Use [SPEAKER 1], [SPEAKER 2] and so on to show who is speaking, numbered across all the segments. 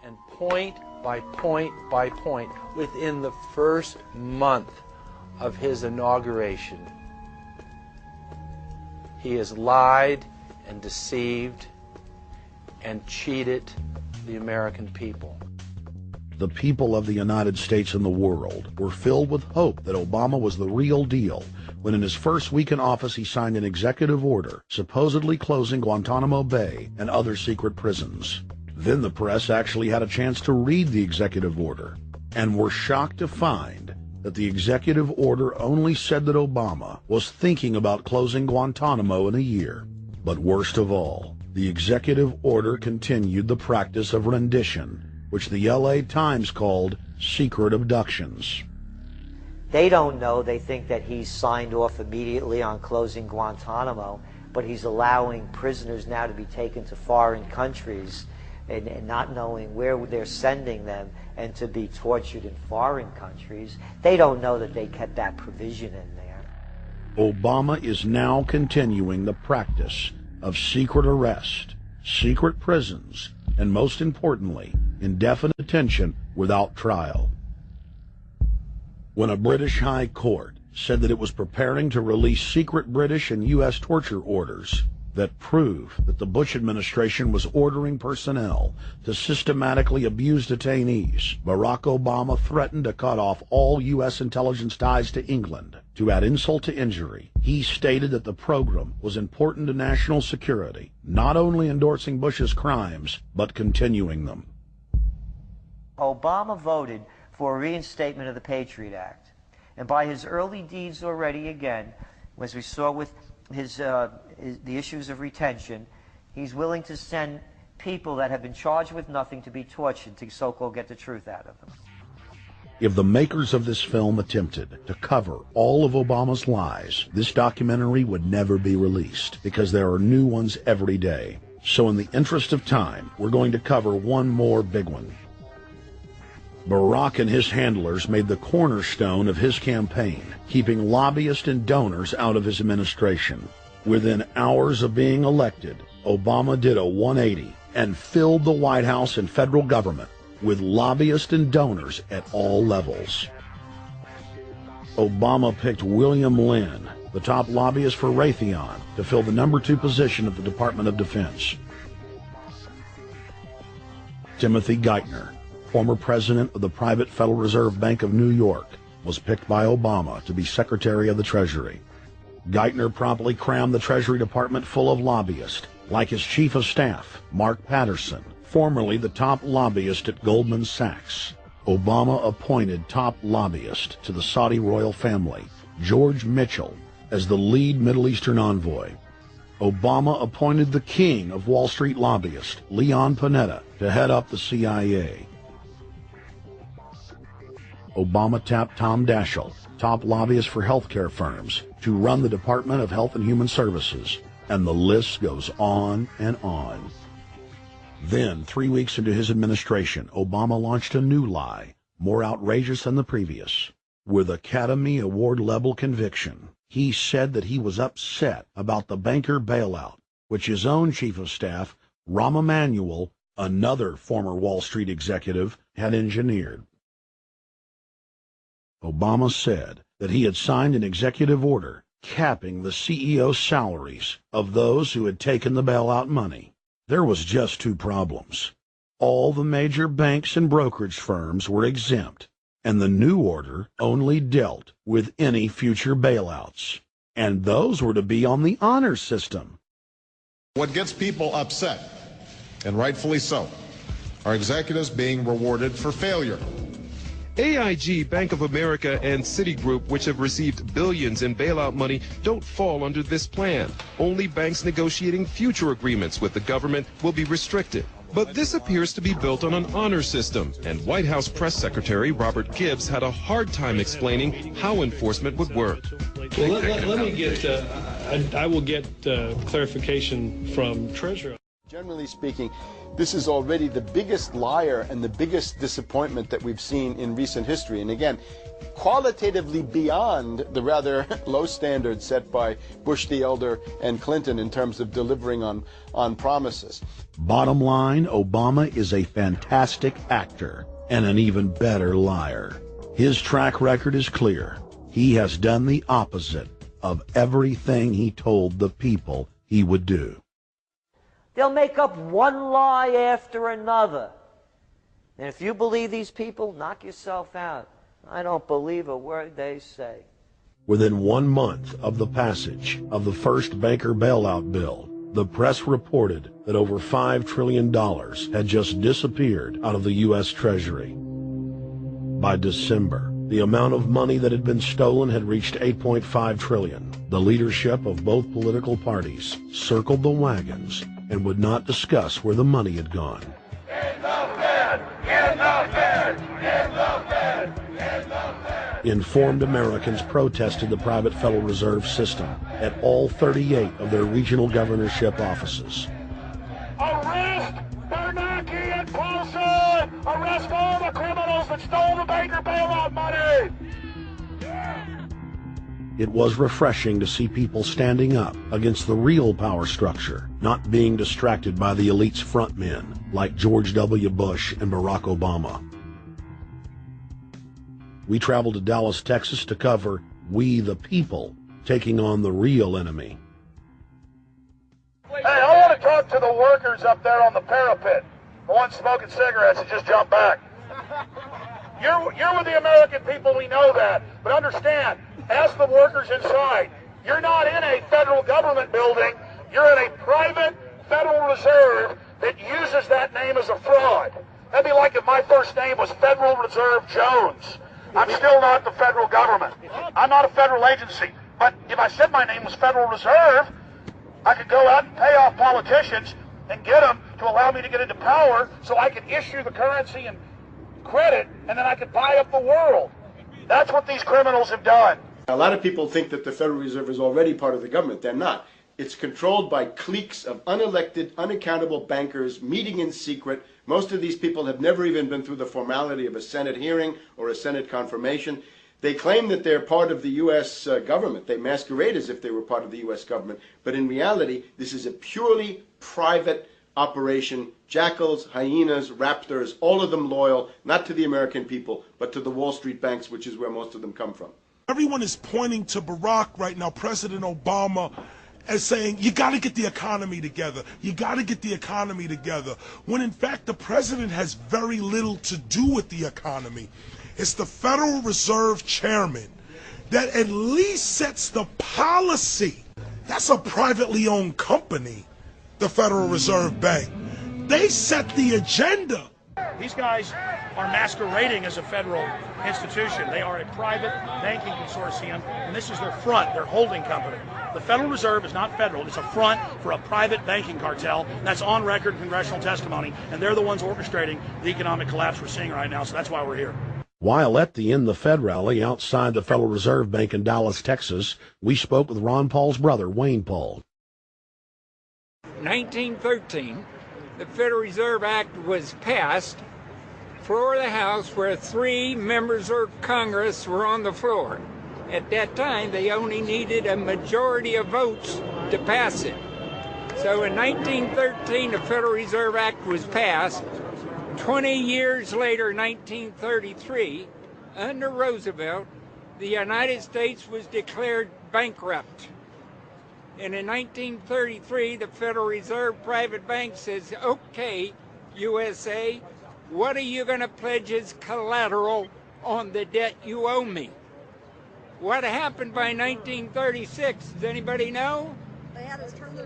[SPEAKER 1] And point by point by point, within the first month of his inauguration, he has lied and deceived and cheated the American people.
[SPEAKER 2] The people of the United States and the world were filled with hope that Obama was the real deal when in his first week in office he signed an executive order supposedly closing Guantanamo Bay and other secret prisons. Then the press actually had a chance to read the executive order and were shocked to find that the executive order only said that Obama was thinking about closing Guantanamo in a year. But worst of all, the executive order continued the practice of rendition, which the LA Times called secret abductions.
[SPEAKER 3] They don't know. They think that he's signed off immediately on closing Guantanamo, but he's allowing prisoners now to be taken to foreign countries and not knowing where they're sending them and to be tortured in foreign countries. They don't know that they kept that provision in there.
[SPEAKER 2] Obama is now continuing the practice of secret arrest, secret prisons, and most importantly, indefinite detention without trial. When a British High Court said that it was preparing to release secret British and U.S. torture orders that prove that the Bush administration was ordering personnel to systematically abuse detainees, Barack Obama threatened to cut off all U.S. intelligence ties to England. To add insult to injury, he stated that the program was important to national security, not only endorsing Bush's crimes, but continuing them.
[SPEAKER 3] Obama voted for a reinstatement of the Patriot Act. And by his early deeds already, again, as we saw with the issues of retention, he's willing to send people that have been charged with nothing to be tortured to so-called get the truth out of them.
[SPEAKER 2] If the makers of this film attempted to cover all of Obama's lies, this documentary would never be released because there are new ones every day. So in the interest of time, we're going to cover one more big one. Barack and his handlers made the cornerstone of his campaign, keeping lobbyists and donors out of his administration. Within hours of being elected, Obama did a 180 and filled the White House and federal government with lobbyists and donors at all levels. Obama picked William Lynn, the top lobbyist for Raytheon, to fill the number 2 position at the Department of Defense. Timothy Geithner, former president of the private Federal Reserve Bank of New York, was picked by Obama to be Secretary of the Treasury. Geithner promptly crammed the Treasury Department full of lobbyists, like his Chief of Staff, Mark Patterson, formerly the top lobbyist at Goldman Sachs. Obama appointed top lobbyist to the Saudi royal family, George Mitchell, as the lead Middle Eastern envoy. Obama appointed the king of Wall Street lobbyists, Leon Panetta, to head up the CIA. Obama tapped Tom Daschle, top lobbyist for healthcare firms, to run the Department of Health and Human Services, and the list goes on and on. Then, 3 weeks into his administration, Obama launched a new lie, more outrageous than the previous. With Academy Award-level conviction, he said that he was upset about the banker bailout, which his own Chief of Staff, Rahm Emanuel, another former Wall Street executive, had engineered. Obama said that he had signed an executive order capping the CEO salaries of those who had taken the bailout money. There was just 2 problems. All the major banks and brokerage firms were exempt, and the new order only dealt with any future bailouts. And those were to be on the honor system.
[SPEAKER 4] What gets people upset, and rightfully so, are executives being rewarded for failure.
[SPEAKER 5] AIG, Bank of America, and Citigroup, which have received billions in bailout money, don't fall under this plan. Only banks negotiating future agreements with the government will be restricted. But this appears to be built on an honor system, and White House Press Secretary Robert Gibbs had a hard time explaining how enforcement would work.
[SPEAKER 6] Well, let me get, I will get clarification from Treasurer. Generally speaking, this is already the biggest liar and the biggest disappointment that we've seen in recent history. And again, qualitatively beyond the rather low standards set by Bush the Elder and Clinton in terms of delivering on promises.
[SPEAKER 2] Bottom line, Obama is a fantastic actor and an even better liar. His track record is clear. He has done the opposite of everything he told the people he would do.
[SPEAKER 3] They'll make up one lie after another. And if you believe these people, knock yourself out. I don't believe a word they say.
[SPEAKER 2] Within 1 month of the passage of the first banker bailout bill, the press reported that over $5 trillion had just disappeared out of the U.S. Treasury. By December, the amount of money that had been stolen had reached $8.5 trillion. The leadership of both political parties circled the wagons and would not discuss where the money had gone.
[SPEAKER 7] In the Fed! In the Fed! In the Fed! In the Fed!
[SPEAKER 2] Informed Americans protested the private Federal Reserve System at all 38 of their regional governorship offices.
[SPEAKER 7] Arrest Bernanke and Paulson! Arrest all the criminals that stole the banker bailout money!
[SPEAKER 2] It was refreshing to see people standing up against the real power structure, not being distracted by the elite's frontmen like George W. Bush and Barack Obama. We traveled to Dallas, Texas to cover We the People taking on the real enemy.
[SPEAKER 7] Hey, I want to talk to the workers up there on the parapet. The ones smoking cigarettes that just jumped back. You're with the American people, we know that. But understand, ask the workers inside. You're not in a federal government building. You're in a private Federal Reserve that uses that name as a fraud. That'd be like if my first name was Federal Reserve Jones. I'm still not the federal government. I'm not a federal agency. But if I said my name was Federal Reserve, I could go out and pay off politicians and get them to allow me to get into power so I could issue the currency and credit, and then I could buy up the world. That's what these criminals have done.
[SPEAKER 6] A lot of people think that the Federal Reserve is already part of the government. They're not. It's controlled by cliques of unelected, unaccountable bankers meeting in secret. Most of these people have never even been through the formality of a Senate hearing or a Senate confirmation. They claim that they're part of the U.S. government. They masquerade as if they were part of the U.S. government. But in reality, this is a purely private operation. Jackals, hyenas, raptors, all of them loyal, not to the American people, but to the Wall Street banks, which is where most of them come from.
[SPEAKER 8] Everyone is pointing to Barack right now, President Obama, as saying, you got to get the economy together. You got to get the economy together. When in fact, the president has very little to do with the economy. It's the Federal Reserve chairman that at least sets the policy. That's a privately owned company, the Federal Reserve Bank. They set the agenda.
[SPEAKER 9] These guys are masquerading as a federal institution. They are a private banking consortium, and this is their front, their holding company. The Federal Reserve is not federal. It's a front for a private banking cartel. That's on record in congressional testimony, and they're the ones orchestrating the economic collapse we're seeing right now, so that's why we're here.
[SPEAKER 2] While at the In the Fed rally outside the Federal Reserve Bank in Dallas, Texas, we spoke with Ron Paul's brother, Wayne Paul.
[SPEAKER 10] 1913, the Federal Reserve Act was passed, floor of the House, where 3 members of Congress were on the floor. At that time, they only needed a majority of votes to pass it. So in 1913, the Federal Reserve Act was passed. 20 years later, 1933, under Roosevelt, the United States was declared bankrupt. And in 1933, the Federal Reserve Private Bank says, okay, USA, what are you going to pledge as collateral on the debt you owe me? What happened by 1936? Does anybody know?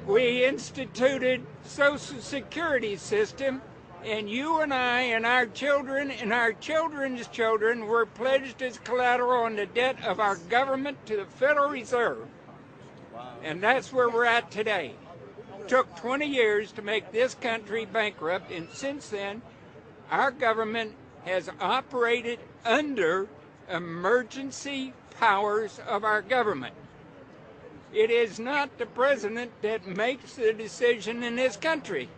[SPEAKER 10] We instituted Social Security system, and you and I and our children and our children's children were pledged as collateral on the debt of our government to the Federal Reserve. And that's where we're at today. It took 20 years to make this country bankrupt, and since then, our government has operated under emergency powers of our government. It is not the president that makes the decision in this country.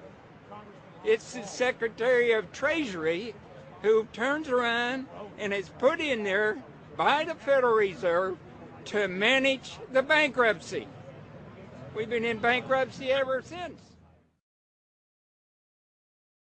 [SPEAKER 10] It's the Secretary of Treasury who turns around and is put in there by the Federal Reserve to manage the bankruptcy. We've been in bankruptcy ever since.